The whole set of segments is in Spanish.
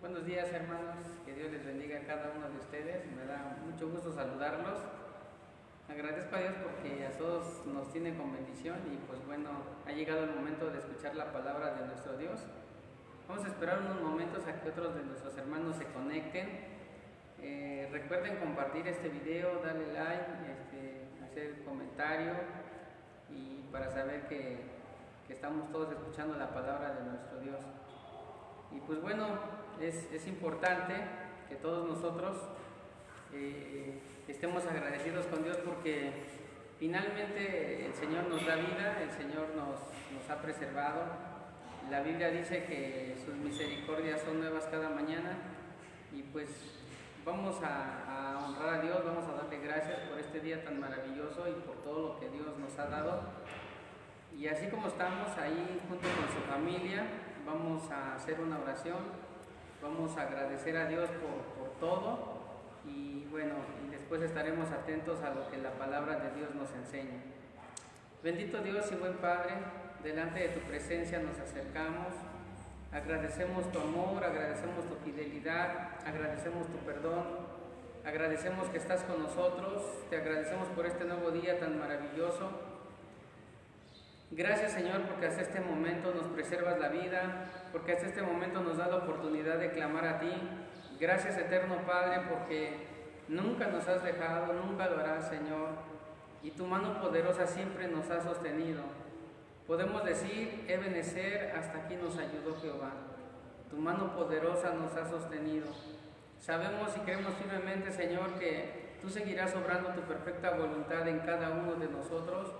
Buenos días, hermanos, que Dios les bendiga a cada uno de ustedes. Me da mucho gusto saludarlos. Agradezco a Dios porque a todos nos tiene con bendición y pues bueno, ha llegado el momento de escuchar la palabra de nuestro Dios. Vamos a esperar unos momentos a que otros de nuestros hermanos se conecten. Recuerden compartir este video, darle like, hacer comentario y para saber que estamos todos escuchando la palabra de nuestro Dios. Y pues bueno, es importante que todos nosotros estemos agradecidos con Dios porque finalmente el Señor nos da vida, el Señor nos ha preservado. La Biblia dice que sus misericordias son nuevas cada mañana y pues vamos a honrar a Dios, vamos a darle gracias por este día tan maravilloso y por todo lo que Dios nos ha dado. Y así como estamos ahí junto con su familia, vamos a hacer una oración, vamos a agradecer a Dios por todo y bueno, y después estaremos atentos a lo que la palabra de Dios nos enseña. Bendito Dios y buen Padre, delante de tu presencia nos acercamos, agradecemos tu amor, agradecemos tu fidelidad, agradecemos tu perdón, agradecemos que estás con nosotros, te agradecemos por este nuevo día tan maravilloso. Gracias, Señor, porque hasta este momento nos preservas la vida, porque hasta este momento nos da la oportunidad de clamar a ti. Gracias, eterno Padre, porque nunca nos has dejado, nunca lo harás, Señor, y tu mano poderosa siempre nos ha sostenido. Podemos decir, Ebenezer, hasta aquí nos ayudó Jehová. Tu mano poderosa nos ha sostenido. Sabemos y creemos firmemente, Señor, que tú seguirás obrando tu perfecta voluntad en cada uno de nosotros.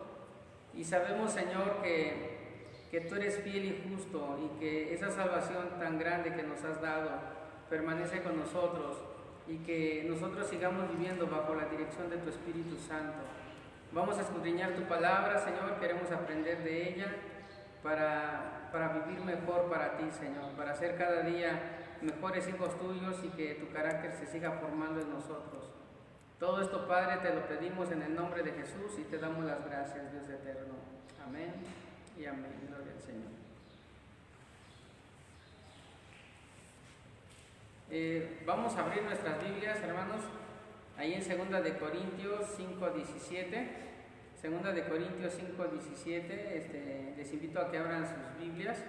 Y sabemos, Señor, que tú eres fiel y justo y que esa salvación tan grande que nos has dado permanece con nosotros y que nosotros sigamos viviendo bajo la dirección de tu Espíritu Santo. Vamos a escudriñar tu palabra, Señor, queremos aprender de ella para vivir mejor para ti, Señor, para ser cada día mejores hijos tuyos y que tu carácter se siga formando en nosotros. Todo esto, Padre, te lo pedimos en el nombre de Jesús y te damos las gracias, Dios eterno. Amén y amén. Gloria al Señor. Vamos a abrir nuestras Biblias, hermanos, ahí en 2 de Corintios 5:17. 2 de Corintios 5:17. Les invito a que abran sus Biblias.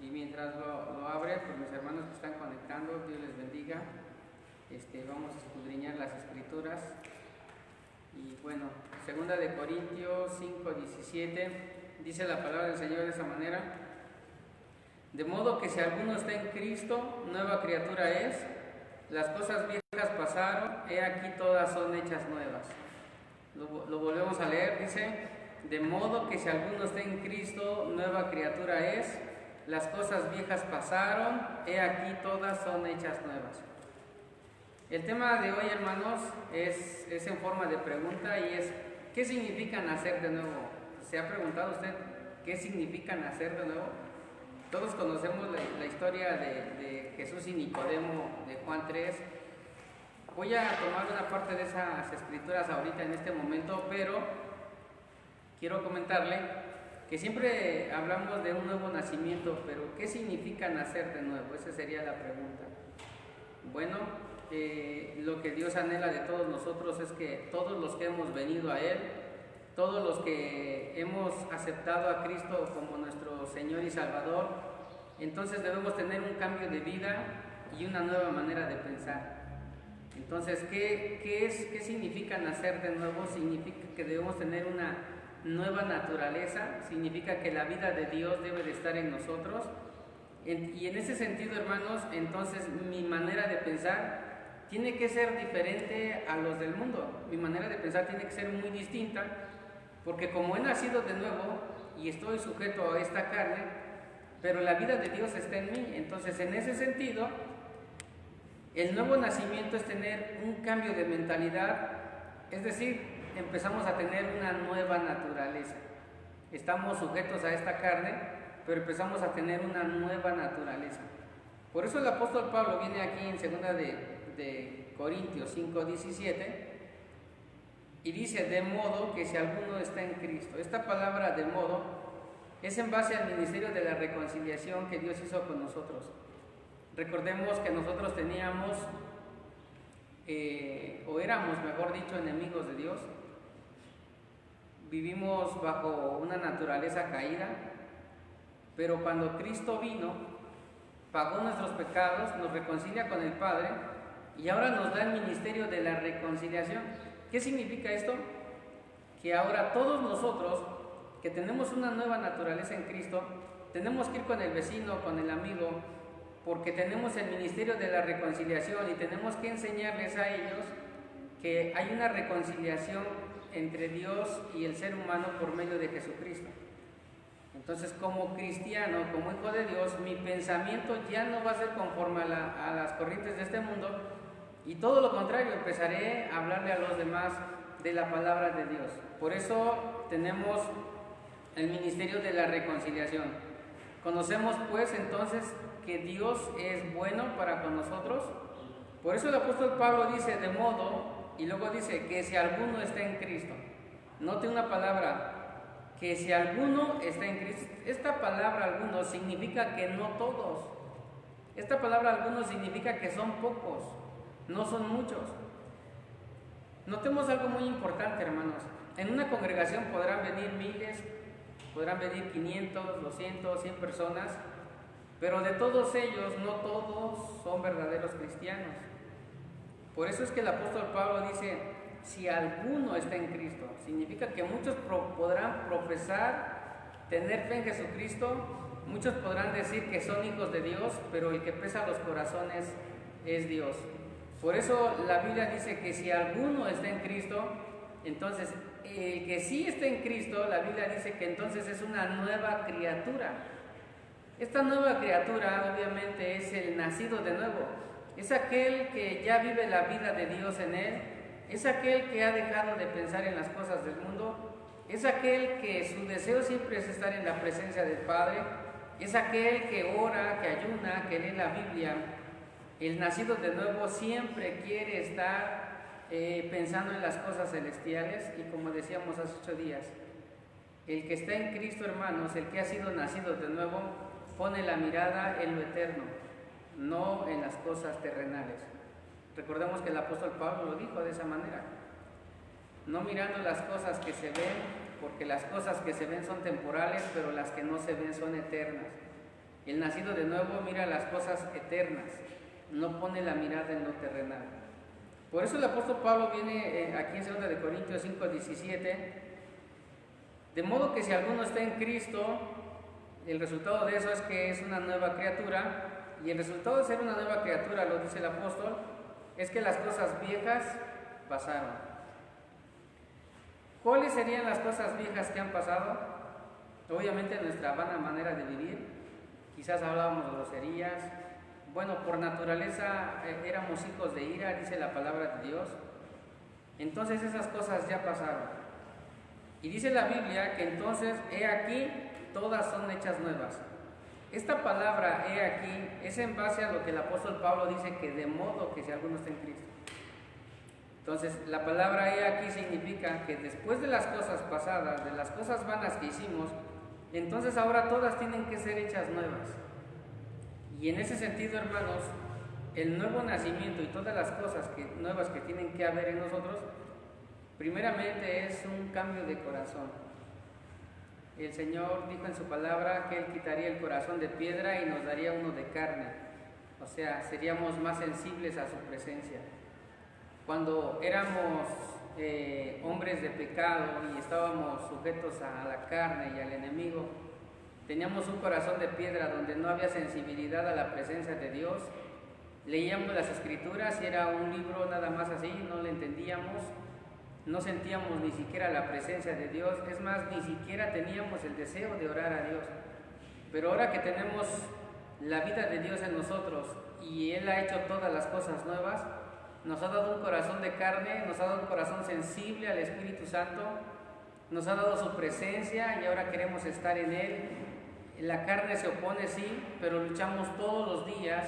Y mientras lo abren, pues mis hermanos que están conectando, Dios les bendiga. Vamos a escudriñar las Escrituras. Y bueno, 2 de Corintios 5:17 dice la palabra del Señor de esa manera: de modo que si alguno está en Cristo, nueva criatura es, las cosas viejas pasaron, he aquí todas son hechas nuevas. Lo volvemos a leer, dice: de modo que si alguno está en Cristo, nueva criatura es, las cosas viejas pasaron, he aquí todas son hechas nuevas. El tema de hoy, hermanos, es en forma de pregunta y es: ¿qué significa nacer de nuevo? ¿Se ha preguntado usted qué significa nacer de nuevo? Todos conocemos la historia de Jesús y Nicodemo de Juan 3. Voy a tomar una parte de esas escrituras ahorita en este momento, pero quiero comentarle que siempre hablamos de un nuevo nacimiento, pero ¿qué significa nacer de nuevo? Esa sería la pregunta. Bueno, lo que Dios anhela de todos nosotros es que todos los que hemos venido a Él, todos los que hemos aceptado a Cristo como nuestro Señor y Salvador, entonces debemos tener un cambio de vida y una nueva manera de pensar. Entonces, ¿qué significa nacer de nuevo? Significa que debemos tener una nueva naturaleza, significa que la vida de Dios debe de estar en nosotros. Y en ese sentido, hermanos, entonces mi manera de pensar tiene que ser diferente a los del mundo. Mi manera de pensar tiene que ser muy distinta, porque como he nacido de nuevo y estoy sujeto a esta carne, pero la vida de Dios está en mí. Entonces, en ese sentido, el nuevo nacimiento es tener un cambio de mentalidad, es decir, empezamos a tener una nueva naturaleza. Estamos sujetos a esta carne, pero empezamos a tener una nueva naturaleza. Por eso el apóstol Pablo viene aquí en 2 de Corintios 5:17 y dice: de modo que si alguno está en Cristo. Esta palabra de modo es en base al ministerio de la reconciliación que Dios hizo con nosotros. Recordemos que nosotros teníamos, o éramos, mejor dicho, enemigos de Dios. Vivimos bajo una naturaleza caída, pero cuando Cristo vino, pagó nuestros pecados, nos reconcilia con el Padre y ahora nos da el ministerio de la reconciliación. ¿Qué significa esto? Que ahora todos nosotros que tenemos una nueva naturaleza en Cristo, tenemos que ir con el vecino, con el amigo, porque tenemos el ministerio de la reconciliación y tenemos que enseñarles a ellos que hay una reconciliación entre Dios y el ser humano por medio de Jesucristo. Entonces, como cristiano, como hijo de Dios, mi pensamiento ya no va a ser conforme a las corrientes de este mundo, y todo lo contrario, empezaré a hablarle a los demás de la palabra de Dios. Por eso tenemos el ministerio de la reconciliación. Conocemos pues entonces que Dios es bueno para con nosotros. Por eso el apóstol Pablo dice de modo, y luego dice que si alguno está en Cristo. Note una palabra, que si alguno está en Cristo. Esta palabra alguno significa que no todos. Esta palabra alguno significa que son pocos, no son muchos. Notemos algo muy importante, hermanos. En una congregación podrán venir miles, podrán venir 500, 200, 100 personas, pero de todos ellos no todos son verdaderos cristianos. Por eso es que el apóstol Pablo dice, si alguno está en Cristo, significa que muchos podrán profesar tener fe en Jesucristo, muchos podrán decir que son hijos de Dios, pero el que pesa los corazones es Dios. Por eso la Biblia dice que si alguno está en Cristo, entonces el que sí está en Cristo, la Biblia dice que entonces es una nueva criatura. Esta nueva criatura obviamente es el nacido de nuevo. Es aquel que ya vive la vida de Dios en él, es aquel que ha dejado de pensar en las cosas del mundo, es aquel que su deseo siempre es estar en la presencia del Padre, es aquel que ora, que ayuna, que lee la Biblia. El nacido de nuevo siempre quiere estar pensando en las cosas celestiales y como decíamos hace 8 días, el que está en Cristo, hermanos, el que ha sido nacido de nuevo, pone la mirada en lo eterno, no en las cosas terrenales. Recordemos que el apóstol Pablo lo dijo de esa manera, no mirando las cosas que se ven, porque las cosas que se ven son temporales, pero las que no se ven son eternas. El nacido de nuevo mira las cosas eternas, no pone la mirada en lo terrenal. Por eso el apóstol Pablo viene aquí en 2 Corintios 5:17, de modo que si alguno está en Cristo, el resultado de eso es que es una nueva criatura. Y el resultado de ser una nueva criatura, lo dice el apóstol, es que las cosas viejas pasaron. ¿Cuáles serían las cosas viejas que han pasado? Obviamente nuestra vana manera de vivir. Quizás hablábamos de groserías. Bueno, por naturaleza éramos hijos de ira, dice la palabra de Dios. Entonces esas cosas ya pasaron. Y dice la Biblia que entonces, he aquí, todas son hechas nuevas. Esta palabra, he aquí, es en base a lo que el apóstol Pablo dice que de modo que si alguno está en Cristo. Entonces, la palabra he aquí significa que después de las cosas pasadas, de las cosas vanas que hicimos, entonces ahora todas tienen que ser hechas nuevas. Y en ese sentido, hermanos, el nuevo nacimiento y todas las cosas nuevas que tienen que haber en nosotros, primeramente es un cambio de corazón. El Señor dijo en su palabra que Él quitaría el corazón de piedra y nos daría uno de carne. O sea, seríamos más sensibles a su presencia. Cuando éramos hombres de pecado y estábamos sujetos a la carne y al enemigo, teníamos un corazón de piedra donde no había sensibilidad a la presencia de Dios. Leíamos las Escrituras y era un libro nada más así, no lo entendíamos. No sentíamos ni siquiera la presencia de Dios, es más, ni siquiera teníamos el deseo de orar a Dios. Pero ahora que tenemos la vida de Dios en nosotros y Él ha hecho todas las cosas nuevas, nos ha dado un corazón de carne, nos ha dado un corazón sensible al Espíritu Santo, nos ha dado su presencia y ahora queremos estar en Él. La carne se opone, sí, pero luchamos todos los días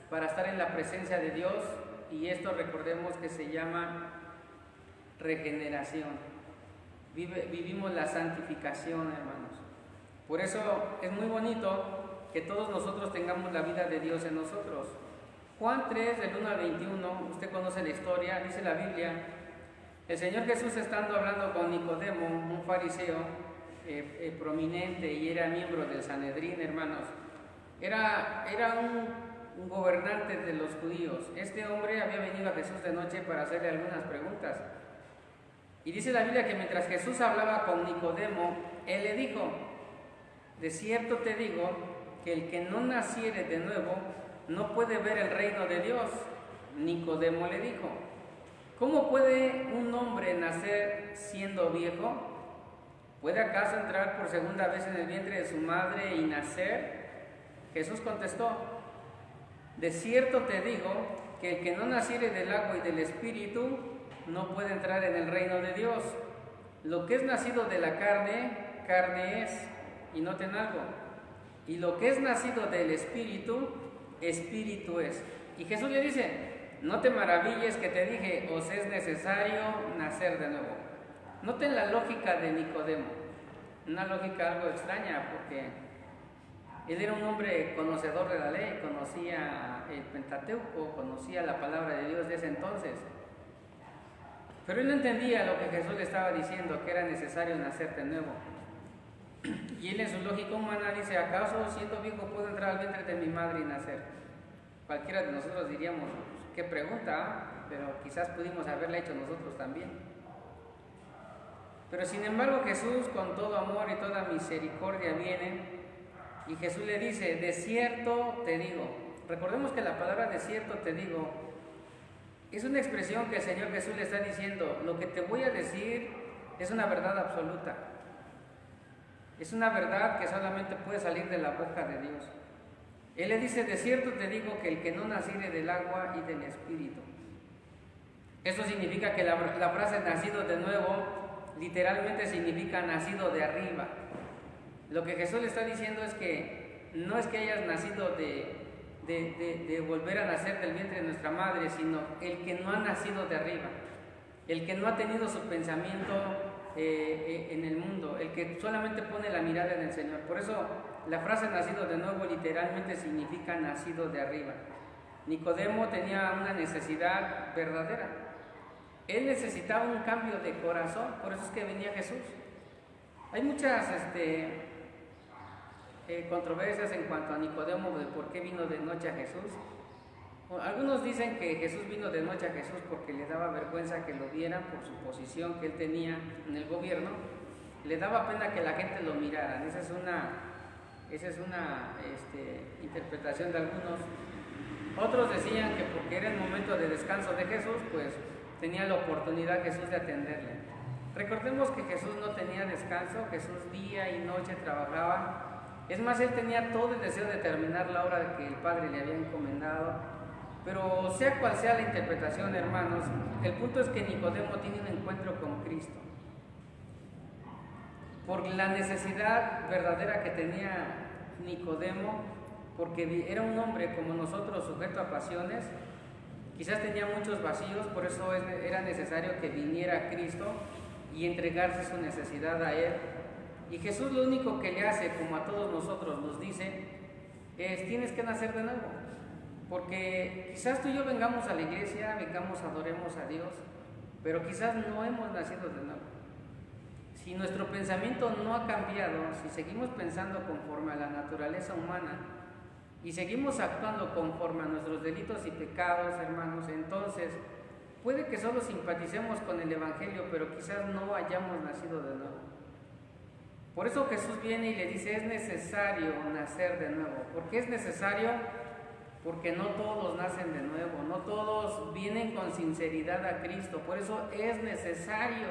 para estar en la presencia de Dios y esto recordemos que se llama regeneración. Vivimos la santificación, hermanos. Por eso es muy bonito que todos nosotros tengamos la vida de Dios en nosotros. Juan 3, del 1 al 21, usted conoce la historia, dice la Biblia, el Señor Jesús estando hablando con Nicodemo, un fariseo prominente y era miembro del Sanedrín, hermanos, era un gobernante de los judíos. Este hombre había venido a Jesús de noche para hacerle algunas preguntas. Y dice la Biblia que mientras Jesús hablaba con Nicodemo, él le dijo, de cierto te digo que el que no naciere de nuevo no puede ver el reino de Dios. Nicodemo le dijo, ¿cómo puede un hombre nacer siendo viejo? ¿Puede acaso entrar por segunda vez en el vientre de su madre y nacer? Jesús contestó, de cierto te digo que el que no naciere del agua y del Espíritu no puede entrar en el reino de Dios. Lo que es nacido de la carne, carne es, y noten algo, y lo que es nacido del Espíritu, Espíritu es. Y Jesús le dice, no te maravilles que te dije, os es necesario nacer de nuevo. Noten la lógica de Nicodemo, una lógica algo extraña, porque él era un hombre conocedor de la ley, conocía el Pentateuco, conocía la palabra de Dios de ese entonces. Pero él no entendía lo que Jesús le estaba diciendo, que era necesario nacer de nuevo. Y él en su lógica humana dice, ¿acaso siendo viejo puedo entrar al vientre de mi madre y nacer? Cualquiera de nosotros diríamos, qué pregunta, pero quizás pudimos haberla hecho nosotros también. Pero sin embargo Jesús con todo amor y toda misericordia viene y Jesús le dice, de cierto te digo. Recordemos que la palabra de cierto te digo es una expresión que el Señor Jesús le está diciendo, lo que te voy a decir es una verdad absoluta. Es una verdad que solamente puede salir de la boca de Dios. Él le dice, de cierto te digo que el que no naciere del agua y del Espíritu. Eso significa que la frase nacido de nuevo literalmente significa nacido de arriba. Lo que Jesús le está diciendo es que no es que hayas nacido de volver a nacer del vientre de nuestra madre, sino el que no ha nacido de arriba, el que no ha tenido su pensamiento en el mundo, el que solamente pone la mirada en el Señor. Por eso la frase nacido de nuevo literalmente significa nacido de arriba. Nicodemo tenía una necesidad verdadera. Él necesitaba un cambio de corazón, por eso es que venía Jesús. Hay muchas controversias en cuanto a Nicodemo, de por qué vino de noche a Jesús. Algunos dicen que Jesús vino de noche a Jesús porque le daba vergüenza que lo vieran por su posición que él tenía en el gobierno. Le daba pena que la gente lo mirara. Esa es una interpretación de algunos. Otros decían que porque era el momento de descanso de Jesús, pues tenía la oportunidad Jesús de atenderle. Recordemos que Jesús no tenía descanso, Jesús día y noche trabajaba. Es más, él tenía todo el deseo de terminar la obra que el Padre le había encomendado. Pero sea cual sea la interpretación, hermanos, el punto es que Nicodemo tiene un encuentro con Cristo. Por la necesidad verdadera que tenía Nicodemo, porque era un hombre como nosotros sujeto a pasiones, quizás tenía muchos vacíos, por eso era necesario que viniera Cristo y entregarse su necesidad a Él. Y Jesús lo único que le hace, como a todos nosotros nos dice, es tienes que nacer de nuevo. Porque quizás tú y yo vengamos a la iglesia, adoremos a Dios, pero quizás no hemos nacido de nuevo. Si nuestro pensamiento no ha cambiado, si seguimos pensando conforme a la naturaleza humana y seguimos actuando conforme a nuestros delitos y pecados, hermanos, entonces puede que solo simpaticemos con el Evangelio, pero quizás no hayamos nacido de nuevo. Por eso Jesús viene y le dice, es necesario nacer de nuevo. ¿Por qué es necesario? Porque no todos nacen de nuevo, no todos vienen con sinceridad a Cristo. Por eso es necesario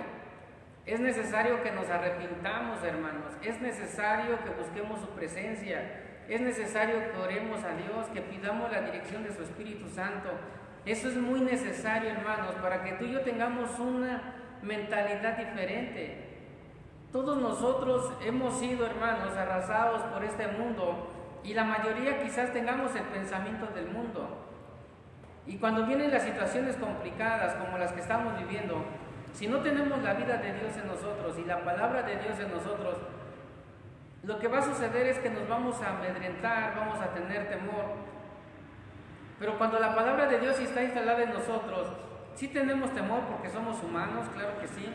que nos arrepintamos, hermanos. Es necesario que busquemos su presencia. Es necesario que oremos a Dios, que pidamos la dirección de su Espíritu Santo. Eso es muy necesario, hermanos, para que tú y yo tengamos una mentalidad diferente. Todos nosotros hemos sido, hermanos, arrasados por este mundo. Y la mayoría quizás tengamos el pensamiento del mundo. Y cuando vienen las situaciones complicadas como las que estamos viviendo, si no tenemos la vida de Dios en nosotros y la palabra de Dios en nosotros, lo que va a suceder es que nos vamos a amedrentar, vamos a tener temor. Pero cuando la palabra de Dios está instalada en nosotros, sí tenemos temor porque somos humanos, claro que sí,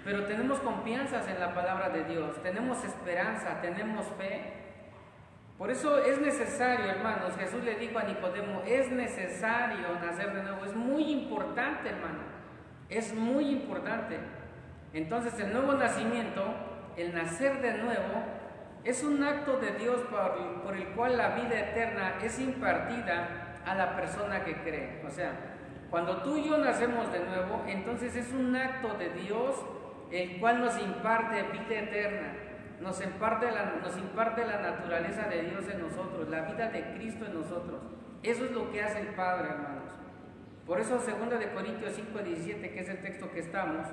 pero tenemos confianzas en la palabra de Dios, tenemos esperanza, tenemos fe. Por eso es necesario, hermanos, Jesús le dijo a Nicodemo, es necesario nacer de nuevo, es muy importante, hermano, es muy importante. Entonces el nuevo nacimiento, el nacer de nuevo, es un acto de Dios por el cual la vida eterna es impartida a la persona que cree. O sea, cuando tú y yo nacemos de nuevo, entonces es un acto de Dios el cual nos imparte vida eterna, nos imparte la naturaleza de Dios en nosotros, la vida de Cristo en nosotros. Eso es lo que hace el Padre, hermanos. Por eso 2 Corintios 5:17, que es el texto que estamos,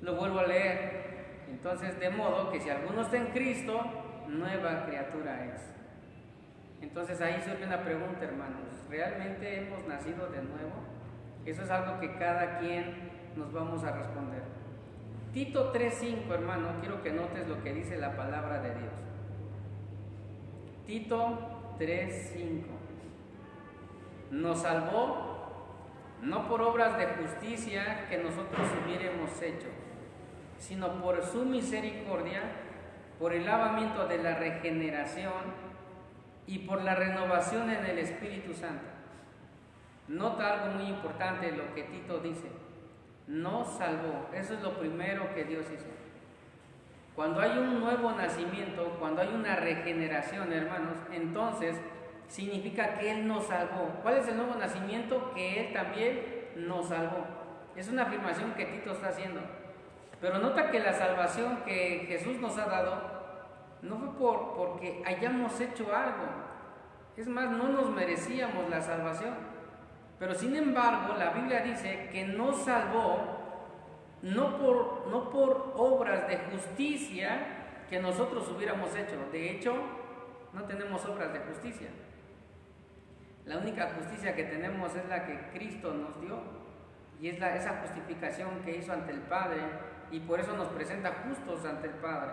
lo vuelvo a leer. Entonces, de modo que si alguno está en Cristo, nueva criatura es. Entonces ahí surge una pregunta, hermanos, ¿realmente hemos nacido de nuevo? Eso es algo que cada quien nos vamos a responder. Tito 3:5, hermano, quiero que notes lo que dice la palabra de Dios. Tito 3:5. Nos salvó no por obras de justicia que nosotros hubiéramos hecho, sino por su misericordia, por el lavamiento de la regeneración y por la renovación en el Espíritu Santo. Nota algo muy importante lo que Tito dice. Nos salvó. Eso es lo primero que Dios hizo. Cuando hay un nuevo nacimiento, cuando hay una regeneración, hermanos, entonces significa que Él nos salvó. ¿Cuál es el nuevo nacimiento? Que Él también nos salvó. Es una afirmación que Tito está haciendo. Pero nota que la salvación que Jesús nos ha dado no fue porque hayamos hecho algo. Es más, no nos merecíamos la salvación. Pero sin embargo, la Biblia dice que nos salvó no por obras de justicia que nosotros hubiéramos hecho. De hecho, no tenemos obras de justicia. La única justicia que tenemos es la que Cristo nos dio. Y es esa justificación que hizo ante el Padre. Y por eso nos presenta justos ante el Padre.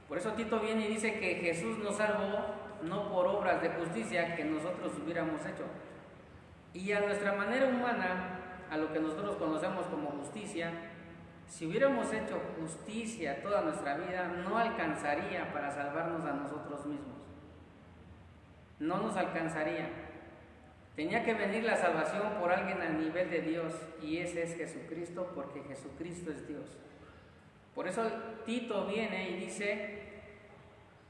Por eso Tito viene y dice que Jesús nos salvó no por obras de justicia que nosotros hubiéramos hecho. Y a nuestra manera humana, a lo que nosotros conocemos como justicia, si hubiéramos hecho justicia toda nuestra vida, no alcanzaría para salvarnos a nosotros mismos. No nos alcanzaría. Tenía que venir la salvación por alguien al nivel de Dios, y ese es Jesucristo, porque Jesucristo es Dios. Por eso Tito viene y dice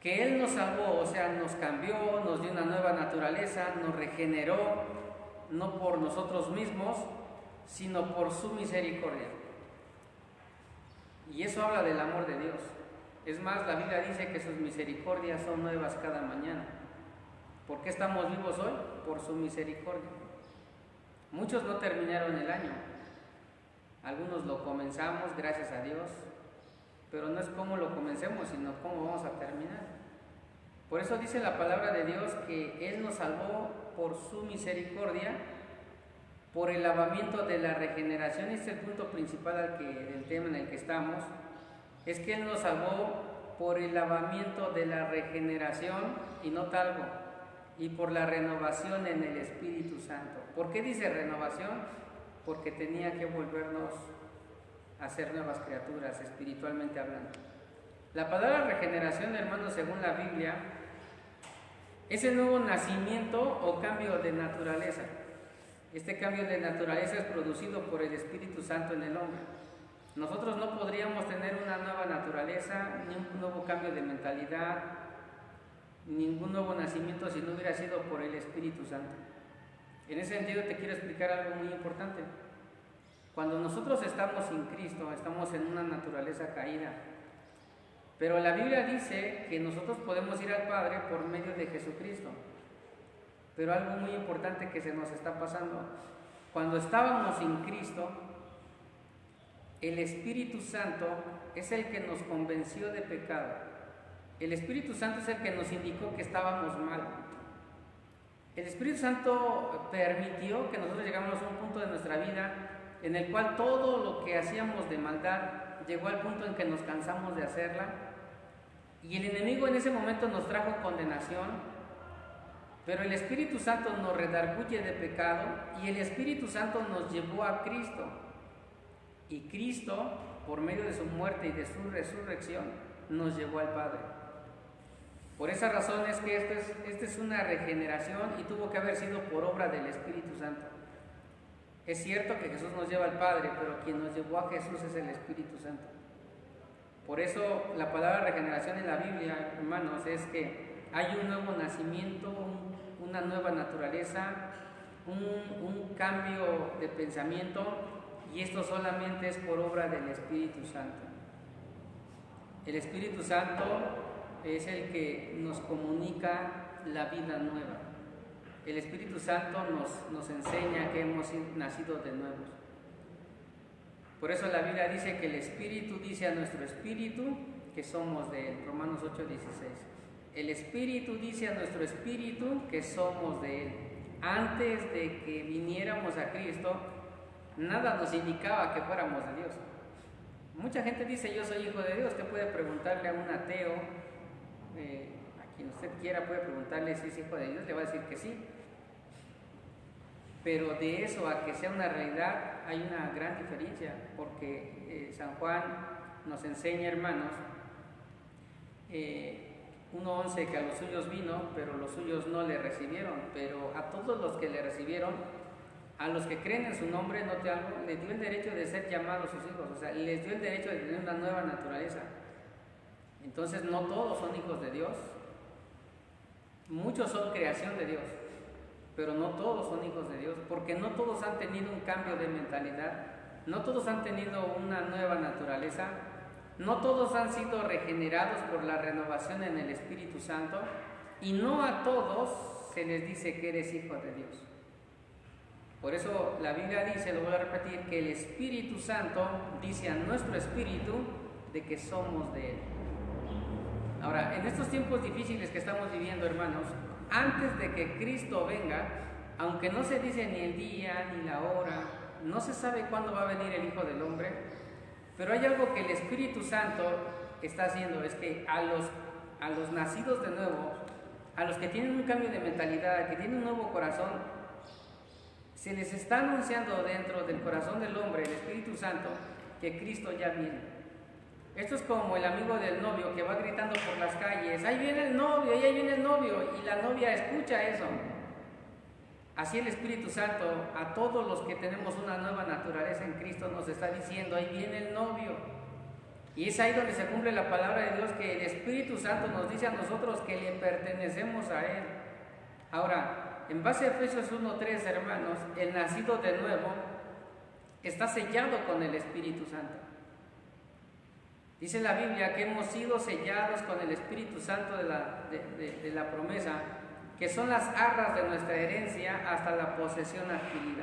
que Él nos salvó, o sea, nos cambió, nos dio una nueva naturaleza, nos regeneró, no por nosotros mismos, sino por su misericordia. Y eso habla del amor de Dios. Es más, la Biblia dice que sus misericordias son nuevas cada mañana. ¿Por qué estamos vivos hoy? Por su misericordia. Muchos no terminaron el año. Algunos lo comenzamos, gracias a Dios, pero no es cómo lo comencemos, sino cómo vamos a terminar. Por eso dice la palabra de Dios que Él nos salvó por su misericordia, por el lavamiento de la regeneración. Este es el punto principal del tema en el que estamos, es que Él nos salvó por el lavamiento de la regeneración, y nota algo, y por la renovación en el Espíritu Santo. ¿Por qué dice renovación? Porque tenía que volvernos a ser nuevas criaturas, espiritualmente hablando. La palabra regeneración, hermanos, según la Biblia, es el nuevo nacimiento o cambio de naturaleza. Este cambio de naturaleza es producido por el Espíritu Santo en el hombre. Nosotros no podríamos tener una nueva naturaleza, ni un nuevo cambio de mentalidad, ningún nuevo nacimiento si no hubiera sido por el Espíritu Santo. En ese sentido te quiero explicar algo muy importante. Cuando nosotros estamos sin Cristo, estamos en una naturaleza caída. Pero la Biblia dice que nosotros podemos ir al Padre por medio de Jesucristo. Pero algo muy importante que se nos está pasando. Cuando estábamos sin Cristo, el Espíritu Santo es el que nos convenció de pecado. El Espíritu Santo es el que nos indicó que estábamos mal. El Espíritu Santo permitió que nosotros llegáramos a un punto de nuestra vida en el cual todo lo que hacíamos de maldad llegó al punto en que nos cansamos de hacerla, Y el enemigo en ese momento nos trajo condenación, pero el Espíritu Santo nos redarguye de pecado y el Espíritu Santo nos llevó a Cristo. Y Cristo, por medio de su muerte y de su resurrección, nos llevó al Padre. Por esa razón es que esta es una regeneración y tuvo que haber sido por obra del Espíritu Santo. Es cierto que Jesús nos lleva al Padre, pero quien nos llevó a Jesús es el Espíritu Santo. Por eso la palabra regeneración en la Biblia, hermanos, es que hay un nuevo nacimiento, una nueva naturaleza, un cambio de pensamiento, y esto solamente es por obra del Espíritu Santo. El Espíritu Santo es el que nos comunica la vida nueva. El Espíritu Santo nos enseña que hemos nacido de nuevo. Por eso la Biblia dice que el Espíritu dice a nuestro espíritu que somos de Él. Romanos 8:16. El Espíritu dice a nuestro espíritu que somos de Él. Antes de que viniéramos a Cristo, nada nos indicaba que fuéramos de Dios. Mucha gente dice yo soy hijo de Dios. Usted puede preguntarle a un ateo, a quien usted quiera puede preguntarle si es hijo de Dios, le va a decir que sí. Pero de eso a que sea una realidad hay una gran diferencia, porque San Juan nos enseña, hermanos, 1:11, que a los suyos vino, pero los suyos no le recibieron, pero a todos los que le recibieron, a los que creen en su nombre, note algo, les dio el derecho de ser llamados sus hijos, o sea, les dio el derecho de tener una nueva naturaleza. Entonces no todos son hijos de Dios, muchos son creación de Dios, pero no todos son hijos de Dios, porque no todos han tenido un cambio de mentalidad, no todos han tenido una nueva naturaleza, no todos han sido regenerados por la renovación en el Espíritu Santo, y no a todos se les dice que eres hijo de Dios. Por eso la Biblia dice, lo voy a repetir, que el Espíritu Santo dice a nuestro espíritu de que somos de Él. Ahora, en estos tiempos difíciles que estamos viviendo, hermanos, antes de que Cristo venga, aunque no se dice ni el día ni la hora, no se sabe cuándo va a venir el Hijo del Hombre, pero hay algo que el Espíritu Santo está haciendo, es que a los nacidos de nuevo, a los que tienen un cambio de mentalidad, que tienen un nuevo corazón, se les está anunciando dentro del corazón del hombre, el Espíritu Santo, que Cristo ya viene. Esto es como el amigo del novio que va gritando por las calles, ahí viene el novio, ahí viene el novio, y la novia escucha eso. Así el Espíritu Santo, a todos los que tenemos una nueva naturaleza en Cristo, nos está diciendo, ahí viene el novio. Y es ahí donde se cumple la palabra de Dios, que el Espíritu Santo nos dice a nosotros que le pertenecemos a Él. Ahora, en base a Efesios 1:3, hermanos, el nacido de nuevo está sellado con el Espíritu Santo. Dice la Biblia que hemos sido sellados con el Espíritu Santo de la promesa, que son las arras de nuestra herencia hasta la posesión adquirida.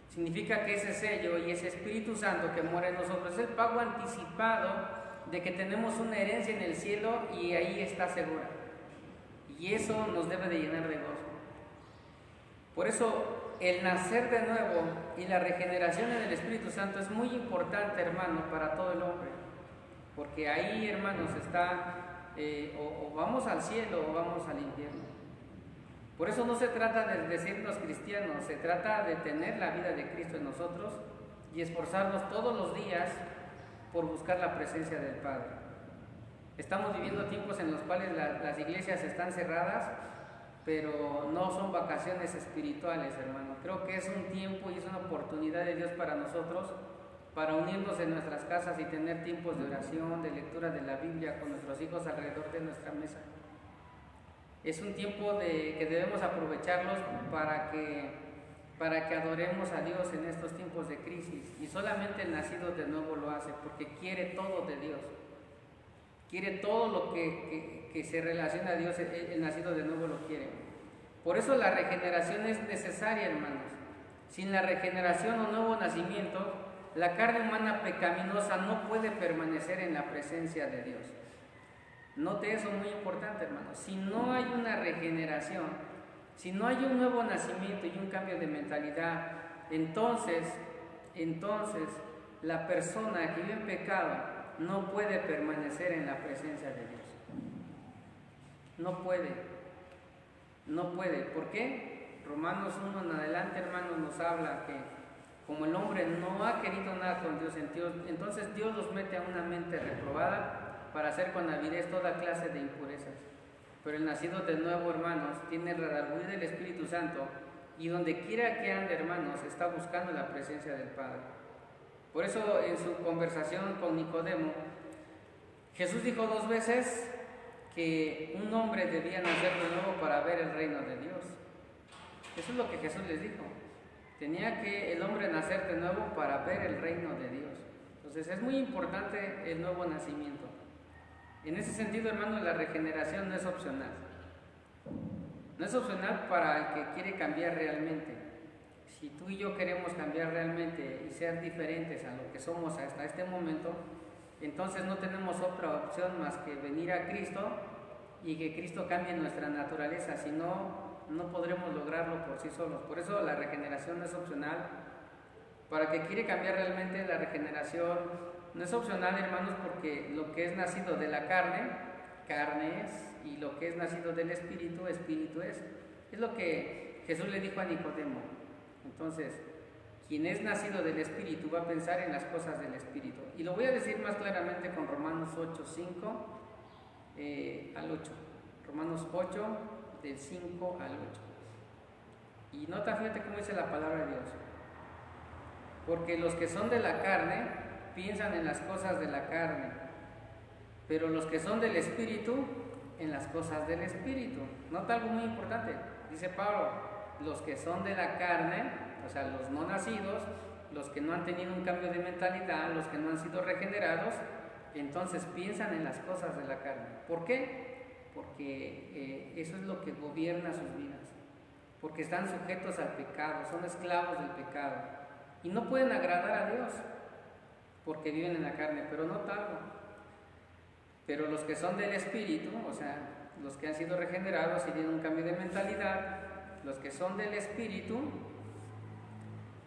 Significa que ese sello y ese Espíritu Santo que mora en nosotros es el pago anticipado de que tenemos una herencia en el cielo y ahí está segura. Y eso nos debe de llenar de gozo. Por eso el nacer de nuevo y la regeneración en el Espíritu Santo es muy importante, hermano, para todo el hombre. Porque ahí, hermanos, está o vamos al cielo o vamos al infierno. Por eso no se trata de decirnos cristianos, se trata de tener la vida de Cristo en nosotros y esforzarnos todos los días por buscar la presencia del Padre. Estamos viviendo tiempos en los cuales las iglesias están cerradas, pero no son vacaciones espirituales, hermano. Creo que es un tiempo y es una oportunidad de Dios para nosotros, para unirnos en nuestras casas y tener tiempos de oración, de lectura de la Biblia con nuestros hijos alrededor de nuestra mesa. Es un tiempo que debemos aprovecharlos para que adoremos a Dios en estos tiempos de crisis. Y solamente el nacido de nuevo lo hace, porque quiere todo de Dios. Quiere todo lo que se relaciona a Dios, el nacido de nuevo lo quiere. Por eso la regeneración es necesaria, hermanos. Sin la regeneración o nuevo nacimiento, la carne humana pecaminosa no puede permanecer en la presencia de Dios. Note eso, muy importante, hermanos. Si no hay una regeneración, si no hay un nuevo nacimiento y un cambio de mentalidad, entonces la persona que vive en pecado no puede permanecer en la presencia de Dios. No puede. No puede. ¿Por qué? Romanos 1 en adelante, hermanos, nos habla que como el hombre no ha querido nada con Dios, entonces Dios los mete a una mente reprobada para hacer con avidez toda clase de impurezas. Pero el nacido de nuevo, hermanos, tiene el redarguir del Espíritu Santo, y donde quiera que ande, hermanos, está buscando la presencia del Padre. Por eso en su conversación con Nicodemo, Jesús dijo 2 veces que un hombre debía nacer de nuevo para ver el reino de Dios. Eso es lo que Jesús les dijo. Tenía que el hombre nacer de nuevo para ver el reino de Dios. Entonces es muy importante el nuevo nacimiento. En ese sentido, hermanos, la regeneración no es opcional. No es opcional para el que quiere cambiar realmente. Si tú y yo queremos cambiar realmente y ser diferentes a lo que somos hasta este momento, entonces no tenemos otra opción más que venir a Cristo y que Cristo cambie nuestra naturaleza. Si no, no podremos lograrlo por sí solos. Por eso la regeneración no es opcional. Para el que quiere cambiar realmente, la regeneración no es opcional, hermanos, porque lo que es nacido de la carne, carne es, y lo que es nacido del Espíritu, Espíritu es. Es lo que Jesús le dijo a Nicodemo. Entonces, quien es nacido del Espíritu va a pensar en las cosas del Espíritu. Y lo voy a decir más claramente con Romanos 8, 5 al 8. Romanos 8, del 5 al 8. Y nota, fíjate cómo dice la palabra de Dios. Porque los que son de la carne piensan en las cosas de la carne, pero los que son del Espíritu, en las cosas del Espíritu. Nota algo muy importante. Dice Pablo, los que son de la carne, o sea, los no nacidos, los que no han tenido un cambio de mentalidad, los que no han sido regenerados, entonces piensan en las cosas de la carne. ¿Por qué? Porque eso es lo que gobierna sus vidas. Porque están sujetos al pecado, son esclavos del pecado. Y no pueden agradar a Dios, porque viven en la carne. Pero nota algo. Pero los que son del Espíritu, o sea, los que han sido regenerados y tienen un cambio de mentalidad, los que son del Espíritu,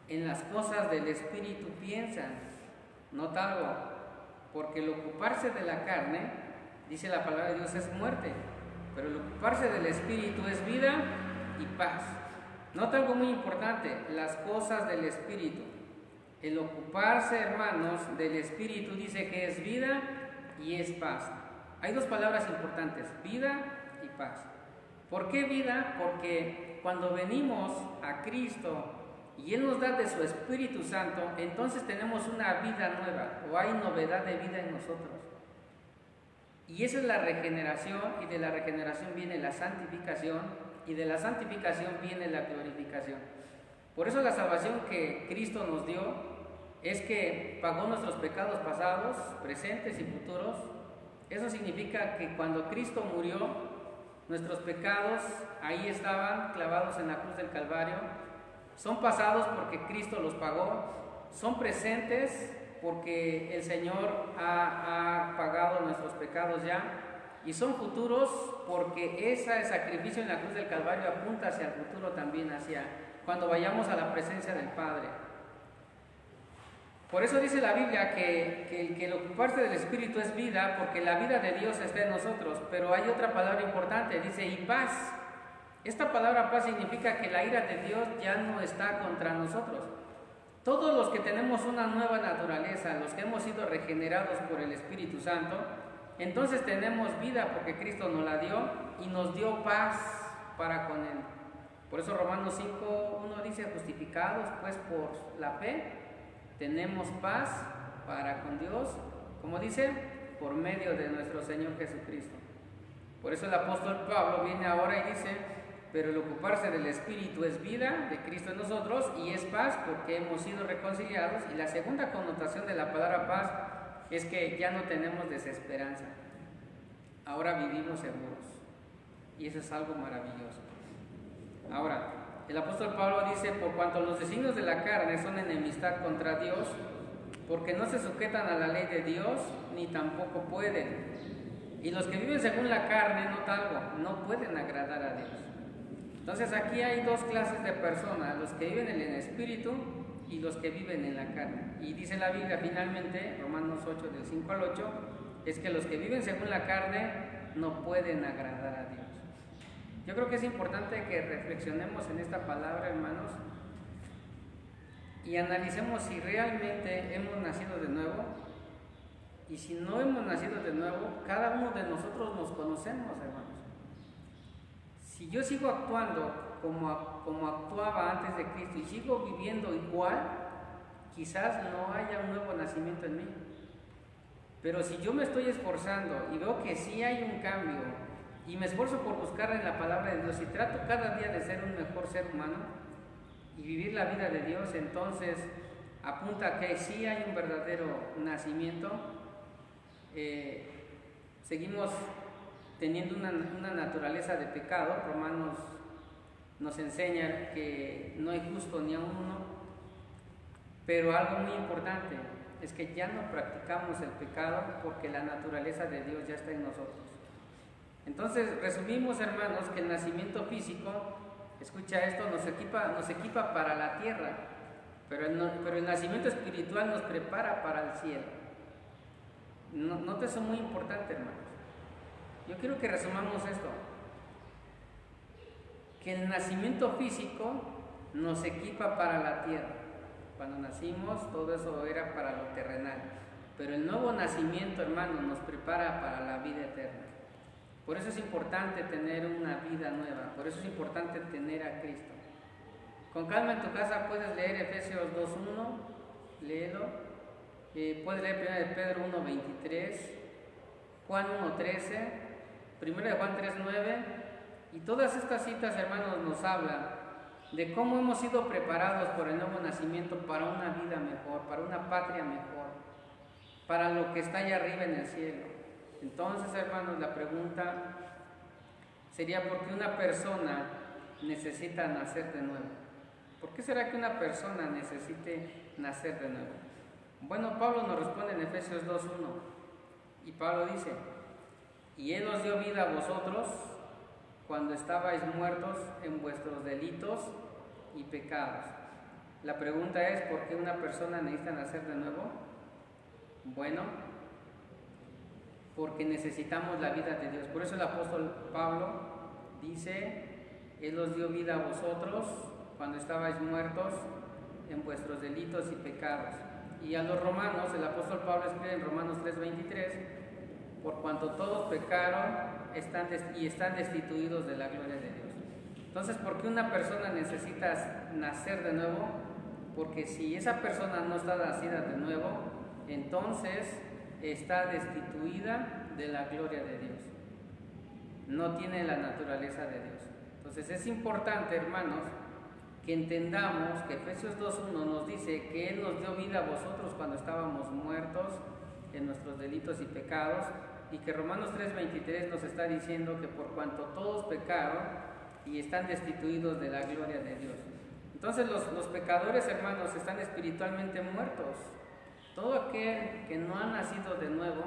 en las cosas del Espíritu piensan. Nota algo, porque el ocuparse de la carne, dice la palabra de Dios, es muerte, pero el ocuparse del Espíritu es vida y paz. Nota algo muy importante, las cosas del Espíritu. El ocuparse, hermanos, del Espíritu dice que es vida y es paz. Hay 2 palabras importantes, vida y paz. ¿Por qué vida? Porque cuando venimos a Cristo y Él nos da de su Espíritu Santo, entonces tenemos una vida nueva, o hay novedad de vida en nosotros. Y esa es la regeneración, y de la regeneración viene la santificación, y de la santificación viene la glorificación. Por eso la salvación que Cristo nos dio es que pagó nuestros pecados pasados, presentes y futuros. Eso significa que cuando Cristo murió, nuestros pecados ahí estaban clavados en la cruz del Calvario. Son pasados porque Cristo los pagó, son presentes porque el Señor ha pagado nuestros pecados ya, y son futuros porque ese sacrificio en la cruz del Calvario apunta hacia el futuro también, hacia cuando vayamos a la presencia del Padre. Por eso dice la Biblia que el ocuparse del Espíritu es vida, porque la vida de Dios está en nosotros. Pero hay otra palabra importante, dice y paz. Esta palabra paz significa que la ira de Dios ya no está contra nosotros. Todos los que tenemos una nueva naturaleza, los que hemos sido regenerados por el Espíritu Santo, entonces tenemos vida porque Cristo nos la dio y nos dio paz para con Él. Por eso Romanos 5:1 dice, justificados pues por la fe, tenemos paz para con Dios, como dice, por medio de nuestro Señor Jesucristo. Por eso el apóstol Pablo viene ahora y dice, pero el ocuparse del Espíritu es vida de Cristo en nosotros y es paz porque hemos sido reconciliados. Y la segunda connotación de la palabra paz es que ya no tenemos desesperanza, ahora vivimos seguros, y eso es algo maravilloso. Ahora, el apóstol Pablo dice, por cuanto los designios de la carne son enemistad contra Dios, porque no se sujetan a la ley de Dios, ni tampoco pueden. Y los que viven según la carne, nota algo, no pueden agradar a Dios. Entonces aquí hay 2 clases de personas, los que viven en el Espíritu y los que viven en la carne. Y dice la Biblia finalmente, Romanos 8 del 5 al 8, es que los que viven según la carne no pueden agradar a Dios. Yo creo que es importante que reflexionemos en esta palabra, hermanos, y analicemos si realmente hemos nacido de nuevo. Y si no hemos nacido de nuevo, cada uno de nosotros nos conocemos, hermanos. Si yo sigo actuando como actuaba antes de Cristo y sigo viviendo igual, quizás no haya un nuevo nacimiento en mí. Pero si yo me estoy esforzando y veo que sí hay un cambio y me esfuerzo por buscar en la palabra de Dios y trato cada día de ser un mejor ser humano y vivir la vida de Dios, entonces apunta a que sí hay un verdadero nacimiento. Seguimos teniendo una naturaleza de pecado. Romanos nos enseña que no hay justo ni a uno, pero algo muy importante es que ya no practicamos el pecado porque la naturaleza de Dios ya está en nosotros. Entonces resumimos, hermanos, que el nacimiento físico, escucha esto, nos equipa para la tierra, pero el nacimiento espiritual nos prepara para el cielo. Note eso muy importante, hermanos. Yo quiero que resumamos esto, que el nacimiento físico nos equipa para la tierra. Cuando nacimos, todo eso era para lo terrenal, pero el nuevo nacimiento, hermanos, nos prepara para la vida eterna. Por eso es importante tener una vida nueva, por eso es importante tener a Cristo. Con calma en tu casa puedes leer Efesios 2.1, léelo. Puedes leer 1 Pedro 1.23, Juan 1.13, 1 de Juan 3.9, y todas estas citas, hermanos, nos hablan de cómo hemos sido preparados por el nuevo nacimiento para una vida mejor, para una patria mejor, para lo que está allá arriba en el cielo. Entonces, hermanos, la pregunta sería: ¿por qué una persona necesita nacer de nuevo? ¿Por qué será que una persona necesite nacer de nuevo? Bueno, Pablo nos responde en Efesios 2.1, y Pablo dice: y Él os dio vida a vosotros cuando estabais muertos en vuestros delitos y pecados. La pregunta es: ¿por qué una persona necesita nacer de nuevo? Bueno, porque necesitamos la vida de Dios. Por eso el apóstol Pablo dice: Él os dio vida a vosotros cuando estabais muertos en vuestros delitos y pecados. Y a los romanos, el apóstol Pablo escribe en Romanos 3.23: por cuanto todos pecaron y están destituidos de la gloria de Dios. Entonces, ¿por qué una persona necesita nacer de nuevo? Porque si esa persona no está nacida de nuevo, entonces está destituida de la gloria de Dios. No tiene la naturaleza de Dios. Entonces es importante, hermanos, que entendamos que Efesios 2.1 nos dice que Él nos dio vida a vosotros cuando estábamos muertos en nuestros delitos y pecados, y que Romanos 3.23 nos está diciendo que por cuanto todos pecaron y están destituidos de la gloria de Dios. Entonces los pecadores, hermanos, están espiritualmente muertos. Todo aquel que no ha nacido de nuevo,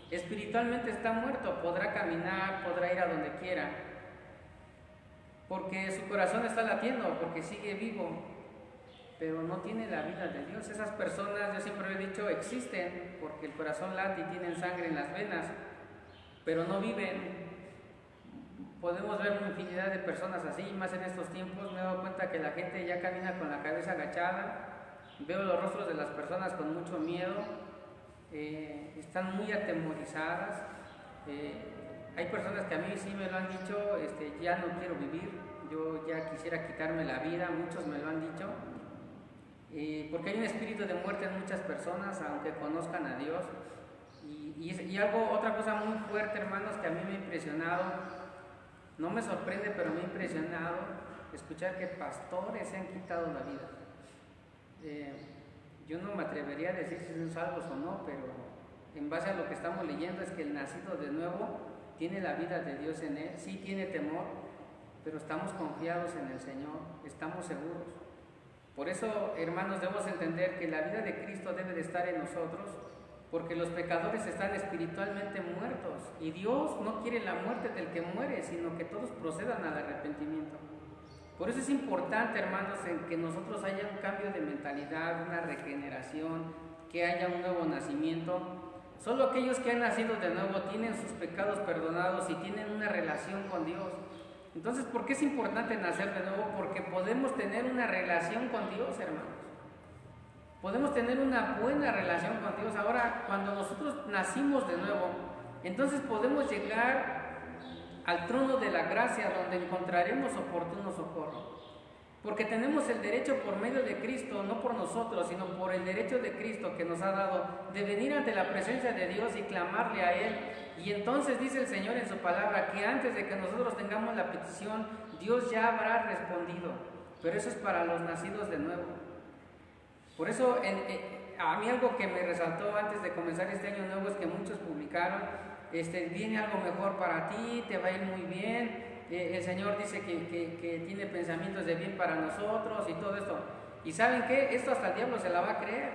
espiritualmente está muerto. Podrá caminar, podrá ir a donde quiera, porque su corazón está latiendo, porque sigue vivo, pero no tiene la vida de Dios. Esas personas, yo siempre he dicho, existen porque el corazón late y tienen sangre en las venas, pero no viven. Podemos ver una infinidad de personas así, y más en estos tiempos. Me he dado cuenta que la gente ya camina con la cabeza agachada. Veo los rostros de las personas con mucho miedo, están muy atemorizadas. Hay personas que a mí sí me lo han dicho: ya no quiero vivir, yo ya quisiera quitarme la vida. Muchos me lo han dicho, porque hay un espíritu de muerte en muchas personas, aunque conozcan a Dios. Y otra cosa muy fuerte, hermanos, que a mí me ha impresionado, no me sorprende, pero me ha impresionado escuchar que pastores se han quitado la vida. Yo no me atrevería a decir si son salvos o no, pero en base a lo que estamos leyendo es que el nacido de nuevo tiene la vida de Dios en él. Sí tiene temor, pero estamos confiados en el Señor, estamos seguros. Por eso, hermanos, debemos entender que la vida de Cristo debe de estar en nosotros, porque los pecadores están espiritualmente muertos, y Dios no quiere la muerte del que muere, sino que todos procedan al arrepentimiento. Por eso es importante, hermanos, en que nosotros haya un cambio de mentalidad, una regeneración, que haya un nuevo nacimiento. Solo aquellos que han nacido de nuevo tienen sus pecados perdonados y tienen una relación con Dios. Entonces, ¿por qué es importante nacer de nuevo? Porque podemos tener una relación con Dios, hermanos. Podemos tener una buena relación con Dios. Ahora, cuando nosotros nacimos de nuevo, entonces podemos llegar al trono de la gracia, donde encontraremos oportuno socorro. Porque tenemos el derecho por medio de Cristo, no por nosotros, sino por el derecho de Cristo que nos ha dado de venir ante la presencia de Dios y clamarle a Él. Y entonces dice el Señor en su palabra que antes de que nosotros tengamos la petición, Dios ya habrá respondido. Pero eso es para los nacidos de nuevo. Por eso a mí algo que me resaltó antes de comenzar este año nuevo es que muchos publicaron, viene algo mejor para ti, te va a ir muy bien. El Señor dice que tiene pensamientos de bien para nosotros y todo esto. ¿Y saben qué? Esto hasta el diablo se la va a creer.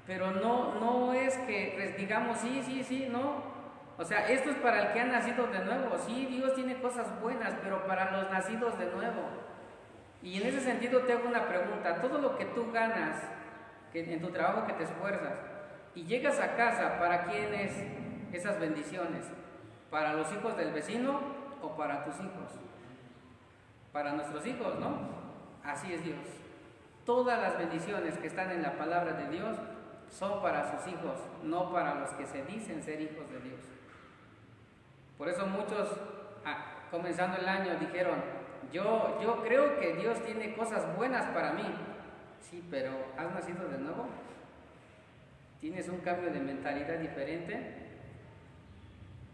Pero no es que digamos sí, no. O sea, esto es para el que ha nacido de nuevo. Sí, Dios tiene cosas buenas, pero para los nacidos de nuevo. Y en ese sentido te hago una pregunta. Todo lo que tú ganas en tu trabajo, que te esfuerzas, y llegas a casa, ¿para quién es esas bendiciones? ¿Para los hijos del vecino o para tus hijos? Para nuestros hijos, ¿no? Así es Dios. Todas las bendiciones que están en la palabra de Dios son para sus hijos, no para los que se dicen ser hijos de Dios. Por eso muchos, comenzando el año, dijeron, yo creo que Dios tiene cosas buenas para mí. Sí, pero ¿has nacido de nuevo? ¿Tienes un cambio de mentalidad diferente?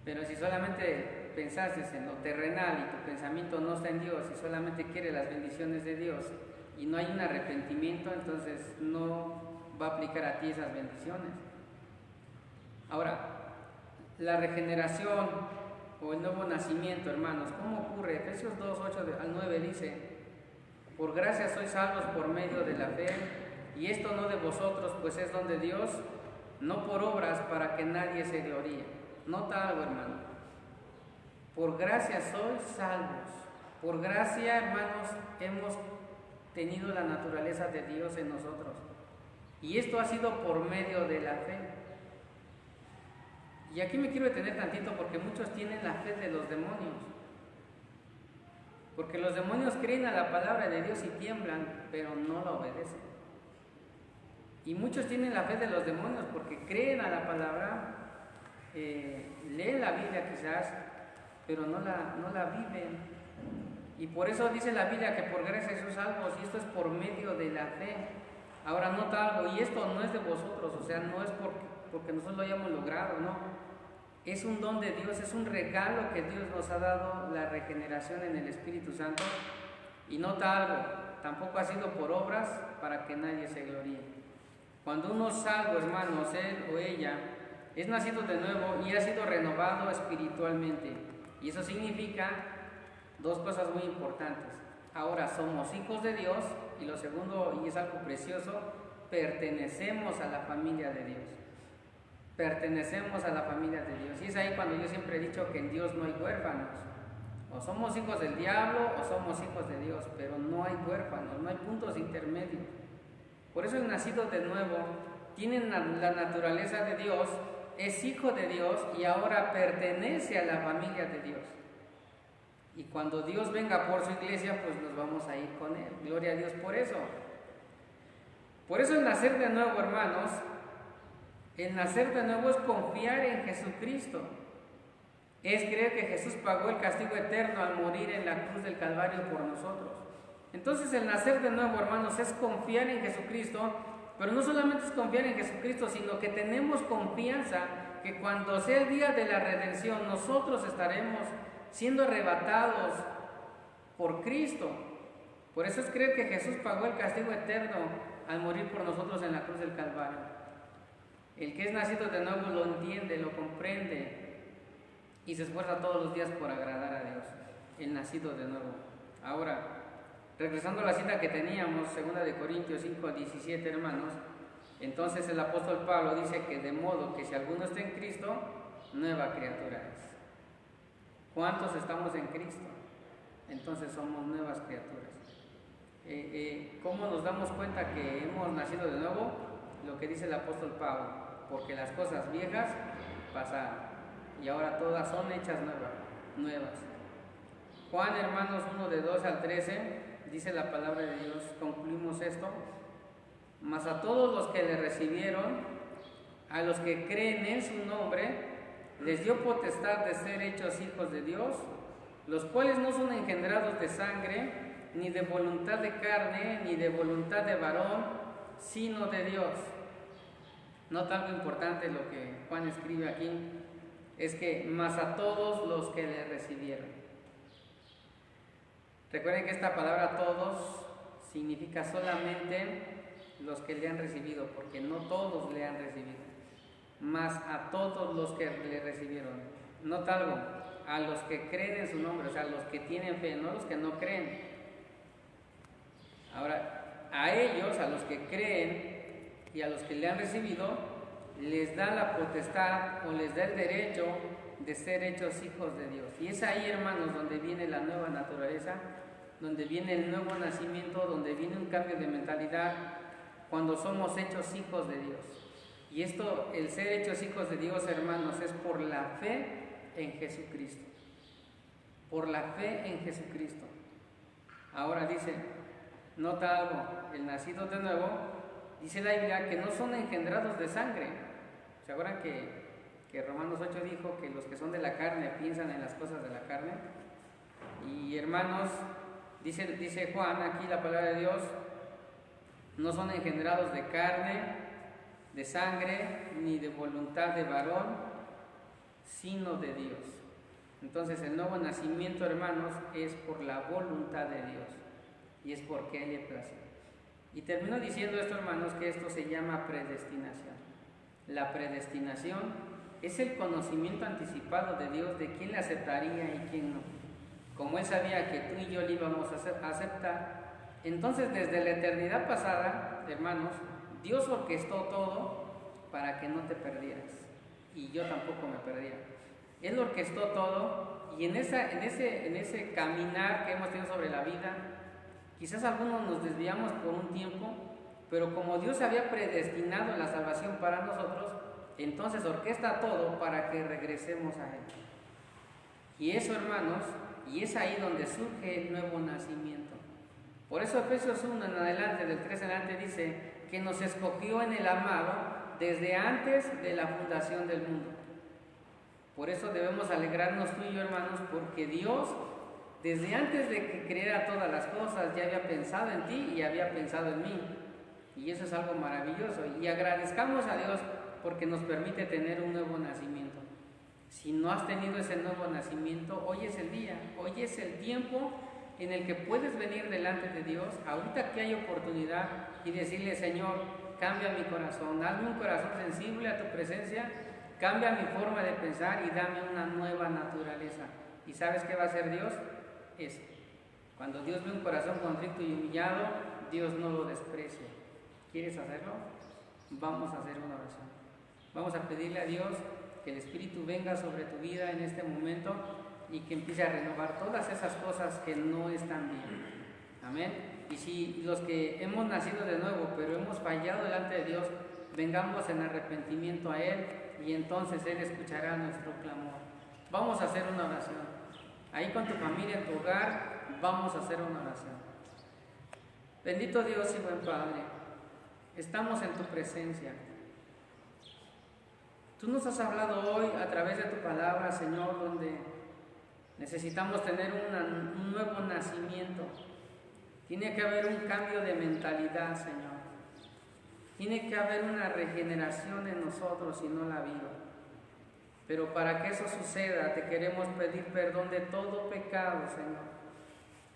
Pero si solamente pensaste en lo terrenal y tu pensamiento no está en Dios y solamente quieres las bendiciones de Dios y no hay un arrepentimiento, entonces no va a aplicar a ti esas bendiciones. Ahora, la regeneración o el nuevo nacimiento, hermanos, ¿cómo ocurre? Efesios 2, 8 al 9 dice: por gracia sois salvos por medio de la fe, y esto no de vosotros, pues es don de Dios, no por obras, para que nadie se gloríe. Nota algo, hermano. Por gracia sois salvos. Por gracia, hermanos, hemos tenido la naturaleza de Dios en nosotros. Y esto ha sido por medio de la fe. Y aquí me quiero detener tantito porque muchos tienen la fe de los demonios. Porque los demonios creen a la palabra de Dios y tiemblan, pero no la obedecen. Y muchos tienen la fe de los demonios porque creen a la palabra, leen la Biblia quizás, pero no la viven. Y por eso dice la Biblia que por gracia sois salvos, y esto es por medio de la fe. Ahora nota algo, y esto no es de vosotros, o sea, no es porque nosotros lo hayamos logrado, no. Es un don de Dios, es un regalo que Dios nos ha dado, la regeneración en el Espíritu Santo. Y nota algo, tampoco ha sido por obras para que nadie se gloríe. Cuando uno es salvo, hermanos, él o ella, es nacido de nuevo y ha sido renovado espiritualmente. Y eso significa dos cosas muy importantes. Ahora somos hijos de Dios, y lo segundo, y es algo precioso, pertenecemos a la familia de Dios. Pertenecemos a la familia de Dios. Y es ahí cuando yo siempre he dicho que en Dios no hay huérfanos. O somos hijos del diablo o somos hijos de Dios, pero no hay huérfanos, no hay puntos intermedios. Por eso el nacido de nuevo tiene la naturaleza de Dios, es hijo de Dios y ahora pertenece a la familia de Dios. Y cuando Dios venga por su iglesia, pues nos vamos a ir con Él. Gloria a Dios por eso. Por eso el nacer de nuevo, hermanos, el nacer de nuevo es confiar en Jesucristo. Es creer que Jesús pagó el castigo eterno al morir en la cruz del Calvario por nosotros. Entonces el nacer de nuevo, hermanos, es confiar en Jesucristo, pero no solamente es confiar en Jesucristo, sino que tenemos confianza que cuando sea el día de la redención, nosotros estaremos siendo arrebatados por Cristo. Por eso es creer que Jesús pagó el castigo eterno al morir por nosotros en la cruz del Calvario. El que es nacido de nuevo lo entiende, lo comprende y se esfuerza todos los días por agradar a Dios, el nacido de nuevo. Ahora, regresando a la cita que teníamos, 2 Corintios 5, 17, hermanos, entonces el apóstol Pablo dice que de modo que si alguno está en Cristo, nueva criatura es. ¿Cuántos estamos en Cristo? entonces somos nuevas criaturas. ¿Cómo nos damos cuenta que hemos nacido de nuevo? Lo que dice el apóstol Pablo, porque las cosas viejas pasaron y ahora todas son hechas nuevas. Juan, hermanos, 1 de 2 al 13, dice la palabra de Dios, concluimos esto: mas a todos los que le recibieron, a los que creen en su nombre, les dio potestad de ser hechos hijos de Dios, los cuales no son engendrados de sangre, ni de voluntad de carne, ni de voluntad de varón, sino de Dios. Nota algo importante lo que Juan escribe aquí, es que más a todos los que le recibieron. Recuerden que esta palabra todos significa solamente los que le han recibido, porque no todos le han recibido, más a todos los que le recibieron. Nota algo, a los que creen en su nombre, o sea, los que tienen fe, no los que no creen. Ahora, a ellos, a los que creen y a los que le han recibido, les da la potestad o les da el derecho de ser hechos hijos de Dios. Y es ahí, hermanos, donde viene la nueva naturaleza, donde viene el nuevo nacimiento, donde viene un cambio de mentalidad, cuando somos hechos hijos de Dios. Y esto, el ser hechos hijos de Dios, hermanos, es por la fe en Jesucristo. Por la fe en Jesucristo. Ahora dice, nota algo, el nacido de nuevo, dice la Biblia que no son engendrados de sangre. ¿Se acuerdan que Romanos 8 dijo que los que son de la carne piensan en las cosas de la carne? Y hermanos, dice Juan, aquí la palabra de Dios, no son engendrados de carne, de sangre, ni de voluntad de varón, sino de Dios. Entonces el nuevo nacimiento, hermanos, es por la voluntad de Dios y es porque Él le place. Y termino diciendo esto, hermanos, que esto se llama predestinación. La predestinación es el conocimiento anticipado de Dios de quién le aceptaría y quién no. Como Él sabía que tú y yo le íbamos a aceptar, entonces desde la eternidad pasada, hermanos, Dios orquestó todo para que no te perdieras y yo tampoco me perdía. Él orquestó todo y en ese caminar que hemos tenido sobre la vida, quizás algunos nos desviamos por un tiempo, pero como Dios había predestinado la salvación para nosotros, entonces orquesta todo para que regresemos a Él. Y eso, hermanos, y es ahí donde surge el nuevo nacimiento. Por eso Efesios 1 en adelante, del 3 en adelante, dice que nos escogió en el amado desde antes de la fundación del mundo. Por eso debemos alegrarnos tú y yo, hermanos, porque Dios, desde antes de que creara todas las cosas, ya había pensado en ti y había pensado en mí. Y eso es algo maravilloso. Y agradezcamos a Dios porque nos permite tener un nuevo nacimiento. Si no has tenido ese nuevo nacimiento, hoy es el día, hoy es el tiempo en el que puedes venir delante de Dios, ahorita que hay oportunidad, y decirle: Señor, cambia mi corazón, hazme un corazón sensible a tu presencia, cambia mi forma de pensar y dame una nueva naturaleza. ¿Y sabes qué va a hacer Dios? Eso. Cuando Dios ve un corazón contrito y humillado, Dios no lo desprecia. ¿Quieres hacerlo? Vamos a hacer una oración. Vamos a pedirle a Dios que el Espíritu venga sobre tu vida en este momento y que empiece a renovar todas esas cosas que no están bien. Amén. Y si los que hemos nacido de nuevo, pero hemos fallado delante de Dios, vengamos en arrepentimiento a Él y entonces Él escuchará nuestro clamor. Vamos a hacer una oración. Ahí con tu familia, en tu hogar, vamos a hacer una oración. Bendito Dios y buen Padre, estamos en tu presencia. Tú nos has hablado hoy a través de tu palabra, Señor, donde necesitamos tener un nuevo nacimiento. Tiene que haber un cambio de mentalidad, Señor. Tiene que haber una regeneración en nosotros y no la vida. Pero para que eso suceda, te queremos pedir perdón de todo pecado, Señor.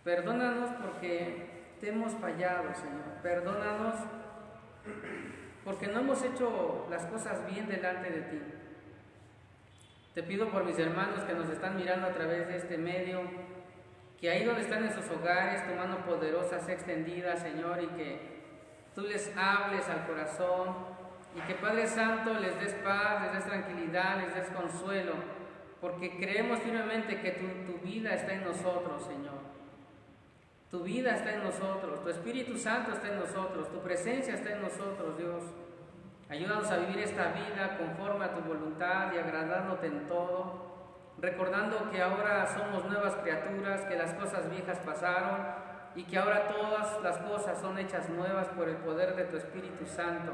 Perdónanos porque te hemos fallado, Señor. Perdónanos porque no hemos hecho las cosas bien delante de ti. Te pido por mis hermanos que nos están mirando a través de este medio, que ahí donde están en sus hogares, tu mano poderosa sea extendida, Señor, y que tú les hables al corazón, y que Padre Santo les des paz, les des tranquilidad, les des consuelo, porque creemos firmemente que tu vida está en nosotros, Señor. Tu vida está en nosotros, tu Espíritu Santo está en nosotros, tu presencia está en nosotros, Dios. Ayúdanos a vivir esta vida conforme a tu voluntad y agradándote en todo, recordando que ahora somos nuevas criaturas, que las cosas viejas pasaron y que ahora todas las cosas son hechas nuevas por el poder de tu Espíritu Santo.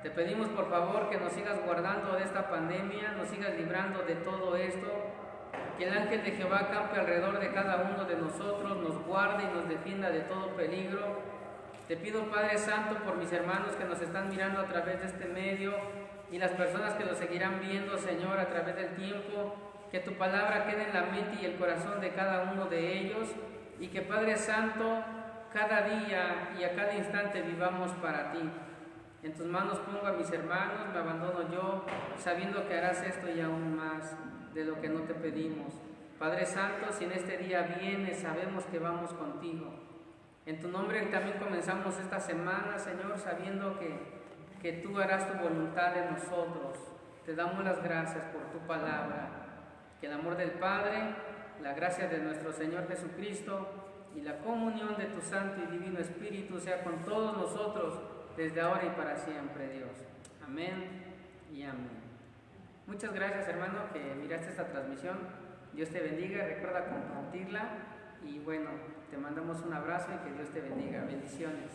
Te pedimos por favor que nos sigas guardando de esta pandemia, nos sigas librando de todo esto, que el ángel de Jehová campe alrededor de cada uno de nosotros, nos guarde y nos defienda de todo peligro. Te pido, Padre Santo, por mis hermanos que nos están mirando a través de este medio y las personas que lo seguirán viendo, Señor, a través del tiempo, que tu palabra quede en la mente y el corazón de cada uno de ellos y que, Padre Santo, cada día y a cada instante vivamos para ti. En tus manos pongo a mis hermanos, me abandono yo, sabiendo que harás esto y aún más de lo que no te pedimos. Padre Santo, si en este día vienes, sabemos que vamos contigo. En tu nombre también comenzamos esta semana, Señor, sabiendo que tú harás tu voluntad en nosotros. Te damos las gracias por tu palabra. Que el amor del Padre, la gracia de nuestro Señor Jesucristo y la comunión de tu Santo y Divino Espíritu sea con todos nosotros desde ahora y para siempre, Dios. Amén y amén. Muchas gracias, hermano, que miraste esta transmisión. Dios te bendiga, recuerda compartirla y bueno, te mandamos un abrazo y que Dios te bendiga. Bendiciones.